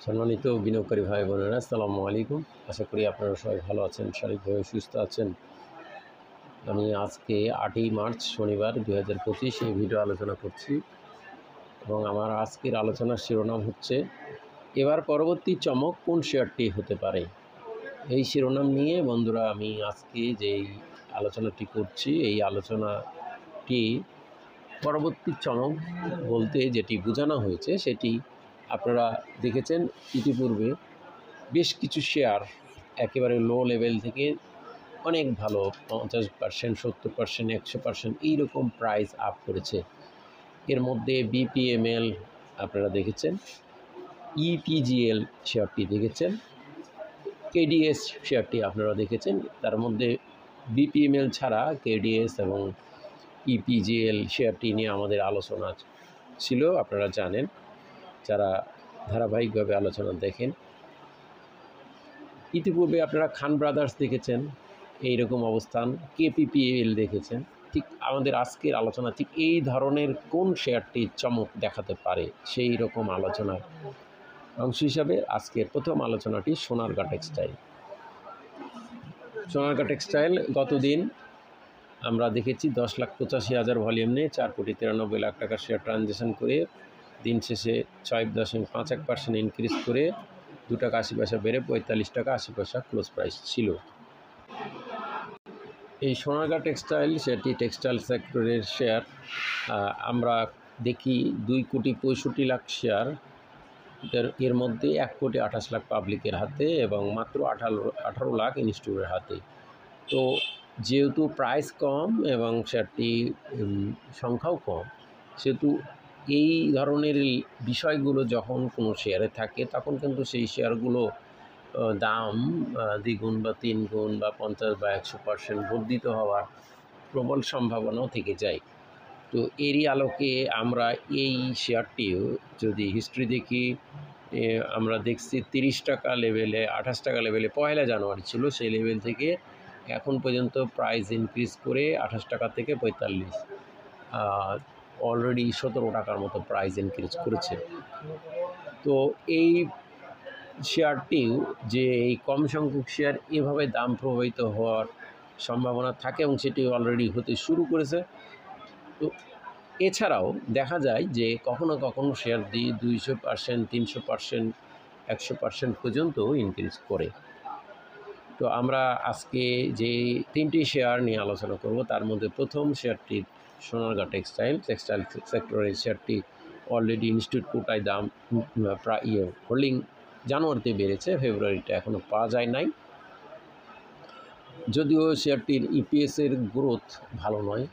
সম্মানিত বিনিয়োগকারী ভাই বোনেরা, আসসালামু আলাইকুম। আশা করি আপনারা সবাই ভালো আছেন, শারীরিকভাবে সুস্থ আছেন। আমি আজকে 8ই মার্চ শনিবার 2025 এই ভিডিও আলোচনা করছি এবং আমার আজকের আলোচনার শিরোনাম হচ্ছে এবার পরবর্তী চমক কোন শেয়ারটি হতে পারে। এই শিরোনাম নিয়ে বন্ধুরা আমি আজকে যেই আলোচনাটি করছি, এই আলোচনাটি পরবর্তী চমক বলতে যেটি বোঝানো হয়েছে সেটি আপনারা দেখেছেন ইতিপূর্বে বেশ কিছু শেয়ার একেবারে লো লেভেল থেকে অনেক ভালো 50%, 70%, 100% এইরকম প্রাইস আপ করেছে। এর মধ্যে বিপিএমএল আপনারা দেখেছেন, ইপিজিএল শেয়ারটি দেখেছেন, কেডিএস শেয়ারটি আপনারা দেখেছেন। তার মধ্যে বিপিএমএল ছাড়া কেডিএস এবং ইপিজিএল শেয়ারটি নিয়ে আমাদের আলোচনা ছিল, আপনারা জানেন যারা ধারাবাহিকভাবে আলোচনা দেখেন। ইতিপূর্বে আপনারা খান ব্রাদার্স দেখেছেন, এইরকম অবস্থান, কেপিপিএল দেখেছেন। ঠিক আমাদের আজকের আলোচনা ঠিক এই ধরনের কোন শেয়ারটি চমক দেখাতে পারে সেই রকম আলোচনার অংশ হিসাবে আজকের প্রথম আলোচনাটি সোনারগাঁ টেক্সটাইল। সোনারগাঁ টেক্সটাইল গতদিন আমরা দেখেছি 10,85,000 ভলিউম নিয়ে 4,93 লাখ টাকার শেয়ার ট্রানজ্যাকশন করে দিন শেষে 6.51% ইনক্রিজ করে 2 টাকা 80 পয়সা বেড়ে 45 টাকা 80 পয়সা ক্লোজ প্রাইস ছিল। এই সোনারগাঁ টেক্সটাইল সেটি টেক্সটাইল সেক্টরের শেয়ার। আমরা দেখি 2,65,00,000 শেয়ার, এর মধ্যে 1,28,00,000 লাখ পাবলিকের হাতে এবং মাত্র 18 লাখ ইনস্টিটিউটের হাতে। তো যেহেতু প্রাইস কম এবং শেয়ারটি সংখ্যাও কম, সেহেতু এই ধরনের বিষয়গুলো যখন কোনো শেয়ারে থাকে তখন কিন্তু সেই শেয়ারগুলো দাম দ্বিগুণ বা 3 গুণ বা 50 বা 100% বর্ধিত হওয়ার প্রবল সম্ভাবনাও থেকে যায়। তো এরই আলোকে আমরা এই শেয়ারটিও যদি হিস্ট্রি দেখি, আমরা দেখছি 30 টাকা লেভেলে, 28 টাকা লেভেলে 1 জানুয়ারি ছিল, সেই লেভেল থেকে এখন পর্যন্ত প্রাইস ইনক্রিজ করে 28 টাকা থেকে 45, অলরেডি 17 টাকার মতো প্রাইস ইনক্রিজ করেছে। তো এই শেয়ারটিও যে এই কম সংখ্যক শেয়ার এভাবে দাম প্রভাবিত হওয়ার সম্ভাবনা থাকে এবং সেটি অলরেডি হতে শুরু করেছে। তো এছাড়াও দেখা যায় যে কখনো কখনো শেয়ার দিয়ে 200%, 300%, 100% পর্যন্ত ইনক্রিজ করে। তো আমরা আজকে যে 3টি শেয়ার নিয়ে আলোচনা করব, তার মধ্যে প্রথম শেয়ারটি সোনারগাঁ টেক্সটাইল সেক্টরের শেয়ারটি অলরেডি ইনস্টিটিউট কোটায় দাম হোল্ডিং জানুয়ারিতে বেড়েছে, ফেব্রুয়ারিটা এখনও পাওয়া যায় নাই। যদিও শেয়ারটির ইপিএসের গ্রোথ ভালো নয়,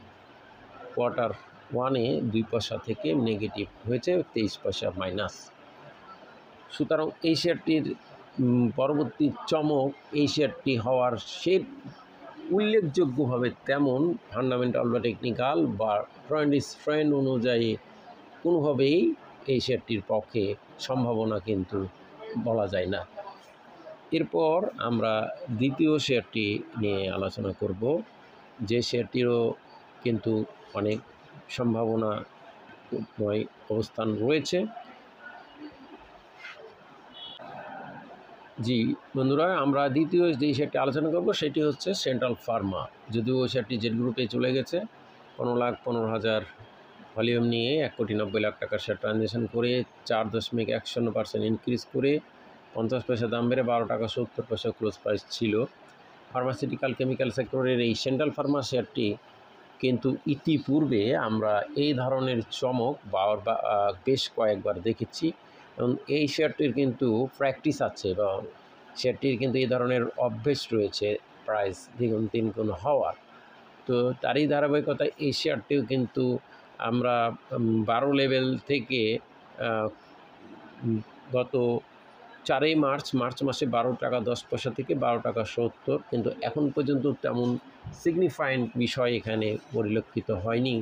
Q1-এ 2 পয়সা থেকে নেগেটিভ হয়েছে, 23 পয়সা মাইনাস। সুতরাং এই শেয়ারটির পরবর্তী চমক এই শেয়ারটি হওয়ার সে উল্লেখযোগ্যভাবে তেমন ফান্ডামেন্টাল বা টেকনিক্যাল বা ট্রেন্ড অনুযায়ী কোনোভাবেই এই শেয়ারটির পক্ষে সম্ভাবনা কিন্তু বলা যায় না। এরপর আমরা দ্বিতীয় শেয়ারটি নিয়ে আলোচনা করব, যে শেয়ারটিরও কিন্তু অনেক সম্ভাবনাময় অবস্থান রয়েছে। জি বন্ধুরা, আমরা দ্বিতীয় যে শেয়ারটি আলোচনা করব সেটি হচ্ছে সেন্ট্রাল ফার্মা। যদিও শেয়ারটি জেড গ্রুপে চলে গেছে, 15,15,000 ভলিউম নিয়ে 1,90 লাখ টাকার শেয়ার ট্রানজ্যাকশন করে 4.10% ইনক্রিজ করে 50 পয়সা দাম বেড়ে 12 টাকা 70 পয়সা ক্লোজ প্রাইস ছিল। ফার্মাসিউটিক্যাল কেমিক্যাল সেক্টরের এই সেন্ট্রাল ফার্মা শেয়ারটি কিন্তু ইতিপূর্বে আমরা এই ধরনের চমক বেশ কয়েকবার দেখেছি এবং এই শেয়ারটির কিন্তু প্র্যাকটিস আছে বা শেয়ারটির কিন্তু এই ধরনের অভ্যেস রয়েছে প্রাইস দ্বিগুণ 3 গুণ হওয়ার। তো তারই ধারাবাহিকতায় এই শেয়ারটিও কিন্তু আমরা 12 লেভেল থেকে গত 4ই মার্চ মাসে 12 টাকা 10 পয়সা থেকে 12 টাকা 70, কিন্তু এখন পর্যন্ত তেমন সিগনিফাইন্ট বিষয় এখানে পরিলক্ষিত হয়নি।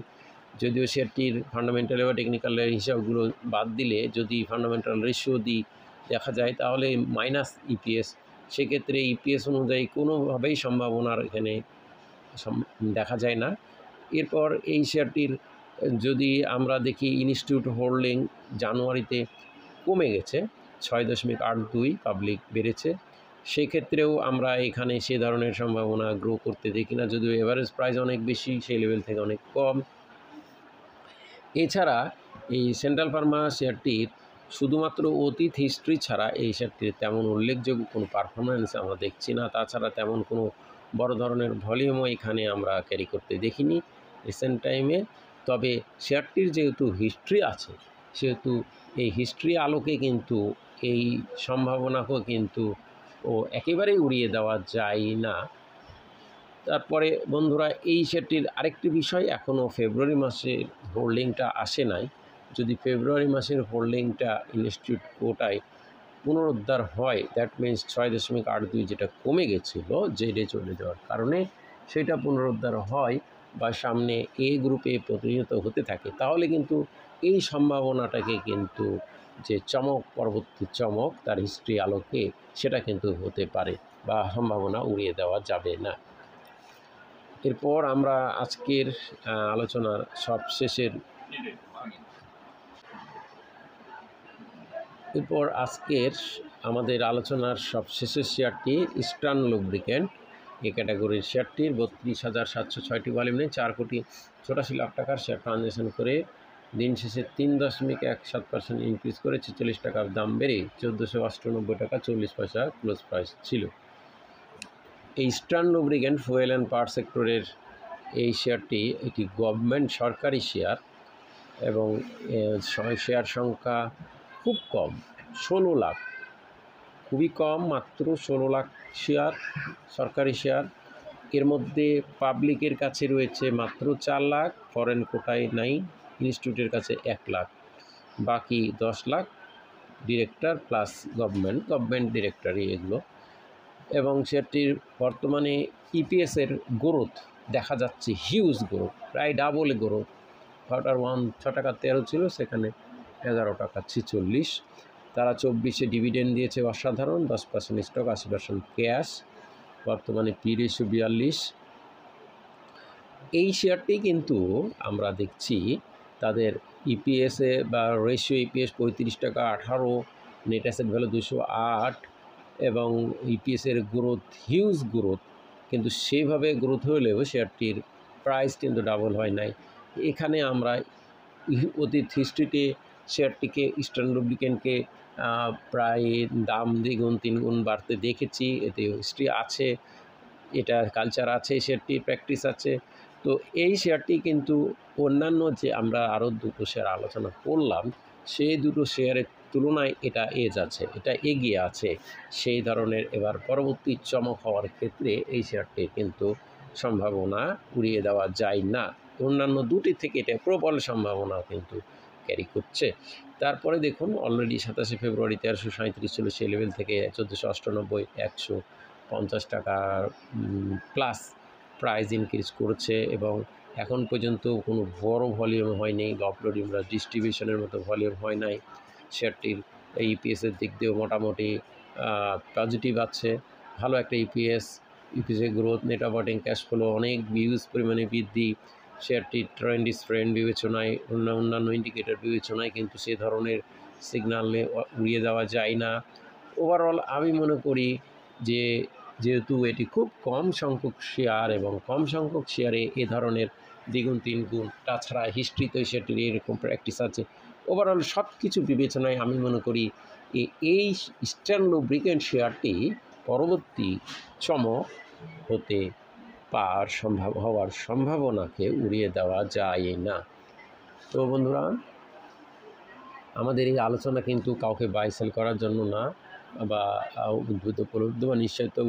যদিও শেয়ারটির ফান্ডামেন্টাল বা টেকনিক্যালের হিসাবগুলো বাদ দিলে যদি ফান্ডামেন্টাল রেশিও দেখা যায় তাহলে মাইনাস ইপিএস, সেক্ষেত্রে ইপিএস অনুযায়ী কোনোভাবেই সম্ভাবনার এখানে দেখা যায় না। এরপর এই শেয়ারটির যদি আমরা দেখি ইনস্টিটিউট হোল্ডিং জানুয়ারিতে কমে গেছে, 6.82 পাবলিক বেড়েছে। সেক্ষেত্রেও আমরা এখানে সে ধরনের সম্ভাবনা গ্রো করতে দেখি না, যদিও এভারেজ প্রাইস অনেক বেশি, সেই লেভেল থেকে অনেক কম। এছাড়া এই সেন্ট্রাল ফার্মা শেয়ারটির শুধুমাত্র অতীত হিস্ট্রি ছাড়া এই শেয়ারটির তেমন উল্লেখযোগ্য কোনো পারফরম্যান্স আমরা দেখছি না। তাছাড়া তেমন কোনো বড় ধরনের ভলিউমও এখানে আমরা ক্যারি করতে দেখিনি রিসেন্ট টাইমে। তবে শেয়ারটির যেহেতু হিস্ট্রি আছে, সেহেতু এই হিস্ট্রি আলোকে কিন্তু এই সম্ভাবনাকেও কিন্তু একেবারেই উড়িয়ে দেওয়া যায় না। তারপরে বন্ধুরা, এই শেয়ারটির আরেকটি বিষয়, এখনও ফেব্রুয়ারি মাসের হোল্ডিংটা আসে নাই। যদি ফেব্রুয়ারি মাসের হোল্ডিংটা ইনস্টিটিউট কোটায় পুনরুদ্ধার হয়, দ্যাট মিনস 6.82 যেটা কমে গেছিলো জেডে চলে যাওয়ার কারণে, সেটা পুনরুদ্ধার হয় বা সামনে এ গ্রুপে প্রতিনিয়ত হতে থাকে, তাহলে কিন্তু এই সম্ভাবনাটাকে কিন্তু যে চমক, পরবর্তী চমক তার হিস্ট্রি আলোকে, সেটা কিন্তু হতে পারে বা সম্ভাবনা উড়িয়ে দেওয়া যাবে না। এরপর আমরা আজকের আলোচনার আমাদের আলোচনার সবশেষের শেয়ারটি ইস্টার্ন লুব্রিক্যান্ট। এই ক্যাটাগরির শেয়ারটির 32,706টি ভলিউমে 4,84,00,000 টাকার শেয়ার ট্রানজ্যাকশন করে দিন শেষে 3.17% ইনক্রিজ করে 46 টাকার দাম বেড়ে 1498 টাকা 40 পয়সা ক্লোজ প্রাইস ছিল। এই eastern lubricant fuel and power সেক্টরের এই শেয়ারটি একটি গভর্নমেন্ট সরকারি শেয়ার এবং শেয়ার সংখ্যা খুব কম, 16 লাখ, খুবই কম, মাত্র 16 লাখ শেয়ার সরকারি শেয়ার। এর মধ্যে পাবলিকের কাছে রয়েছে মাত্র 4 লাখ, ফরেন কোটায় নাই, ইনস্টিটিউটের কাছে 1 লাখ, বাকি 10 লাখ ডিরেক্টর প্লাস গভর্নমেন্ট ডিরেক্টরই এগুলো। এবং শেয়ারটির বর্তমানে ইপিএসের গ্রোথ দেখা যাচ্ছে হিউজ গ্রোথ, প্রায় ডাবল গ্রোথ। কোয়ার্টার 1 6 টাকা 13 ছিল, সেখানে 11 টাকা 46। তারা 24-এ ডিভিডেন্ড দিয়েছে অসাধারণ, 10% স্টক, 80% ক্যাশ, বর্তমানে পি রেশিও 42। এই শেয়ারটি কিন্তু আমরা দেখছি তাদের ইপিএসে বা রেশিও ইপিএস 35 টাকা 18, নেট অ্যাসেট ভ্যালু 208 এবং ইপিএসের গ্রোথ হিউজ গ্রোথ, কিন্তু সেইভাবে গ্রোথ হলেও শেয়ারটির প্রাইস কিন্তু ডাবল হয় নাই। এখানে আমরা অতীত হিস্ট্রিতে শেয়ারটিকে, ইস্টার্ন লুব্রিক্যান্টকে প্রায় দাম 2-3 গুণ বাড়তে দেখেছি। এতে হিস্ট্রি আছে, এটার কালচার আছে, শেয়ারটির প্র্যাকটিস আছে। তো এই শেয়ারটি কিন্তু অন্যান্য যে আমরা আরও দুটো শেয়ার আলোচনা করলাম, সেই দুটো শেয়ারের তুলনায় এটা এটা এগিয়ে আছে। সেই ধরনের এবার পরবর্তী চমক হওয়ার ক্ষেত্রে এই শেয়ারটির কিন্তু সম্ভাবনা উড়িয়ে দেওয়া যায় না। অন্যান্য দুটি থেকে এটা প্রবল সম্ভাবনা কিন্তু ক্যারি করছে। তারপরে দেখুন, অলরেডি 27 ফেব্রুয়ারি 1337 ছিল, সেই লেভেল থেকে 1498, 150 টাকার প্লাস প্রাইস ইনক্রিজ করেছে এবং এখন পর্যন্ত কোনো বড় ভলিউম হয়নি, অফলোডিং বা ডিস্ট্রিবিউশনের মতো ভলিউম হয় নাই। শেয়ারটির ইপিএসের দিক দিয়েও মোটামুটি পজিটিভ আছে, ভালো একটা ইপিএসের growth, net operating cash flow অনেক হিউজ পরিমাণে বৃদ্ধি। শেয়ারটির ট্রেন্ড ফ্রেন্ড বিবেচনায়, অন্যান্য ইন্ডিকেটর বিবেচনায় কিন্তু সে ধরনের সিগনালে উড়িয়ে দেওয়া যায় না। ওভারঅল আমি মনে করি যে যেহেতু এটি খুব কম সংখ্যক শেয়ার এবং কম সংখ্যক শেয়ারে এ ধরনের 2-3 গুণ, তাছাড়া হিস্ট্রিতে সেটির এরকম প্র্যাকটিস আছে, ওভারঅল সব কিছু বিবেচনায় আমি মনে করি এই ইস্টার্ন লুব্রিক্যান্ট শেয়ারটি পরবর্তী চমক হওয়ার সম্ভাবনাকে উড়িয়ে দেওয়া যায় না। তো বন্ধুরা, আমাদের এই আলোচনা কিন্তু কাউকে বাই সেল করার জন্য না, বা উদ্বুদ্ধ প্রলুব্ধ বা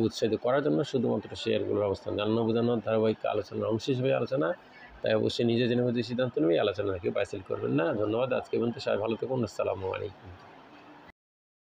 উৎসাহিত করার জন্য, শুধুমাত্র শেয়ারগুলোর অবস্থান জানানো বোঝানোর ধারাবাহিক আলোচনার অংশ হিসেবে আলোচনা। তাই অবশ্যই নিজে জেনে বুঝে সিদ্ধান্ত নেবে, আলোচনাকে বাই সেল করবেন না। ধন্যবাদ। আজকে পর্যন্ত সবাই ভালো থাকুন। আসসালামু আলাইকুম।